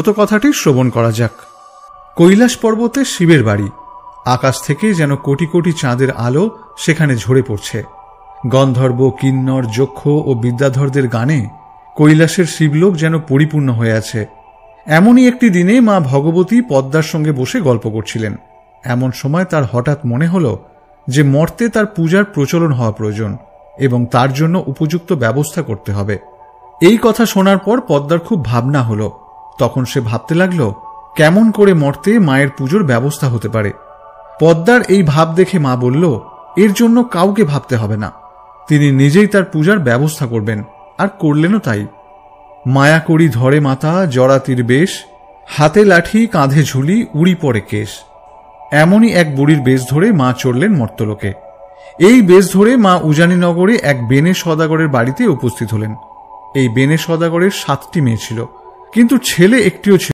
চূড়ান্ত কথাটি শ্রবণ করা যাক। কৈলাস পর্বতে শিবের বাড়ি। আকাশ থেকে যেন কোটি কোটি চাঁদের আলো সেখানে ঝরে পড়ছে। গন্ধর্ব, কিন্নর, যক্ষ ও বিদ্যাধরদের গানে কৈলাসের শিবলোক যেন পরিপূর্ণ হয়ে আছে। এমনই একটি দিনে মা ভগবতী পদ্মার সঙ্গে বসে গল্প করছিলেন। এমন সময় তার হঠাৎ মনে হল যে মর্তে তার পূজার প্রচলন হওয়া প্রয়োজন এবং তার জন্য উপযুক্ত ব্যবস্থা করতে হবে। এই কথা শোনার পর পদ্মার খুব ভাবনা হল। তখন সে ভাবতে লাগল কেমন করে মর্তে মায়ের পুজোর ব্যবস্থা হতে পারে। পদ্মার এই ভাব দেখে মা বলল, এর জন্য কাউকে ভাবতে হবে না, তিনি নিজেই তার পূজার ব্যবস্থা করবেন। আর করলেনও তাই। মায়া করি ধরে মাতা জরাতির বেশ, হাতে লাঠি কাঁধে ঝুলি উড়ি পড়ে কেশ। এমনই এক বুড়ির বেশ ধরে মা চললেন মর্তলোকে। এই বেশ ধরে মা উজানিনগরে এক বেনে সওদাগরের বাড়িতে উপস্থিত হলেন। এই বেনে সওদাগরের 7টি মেয়ে ছিল, কিন্তু ছেলে একটিও ছিল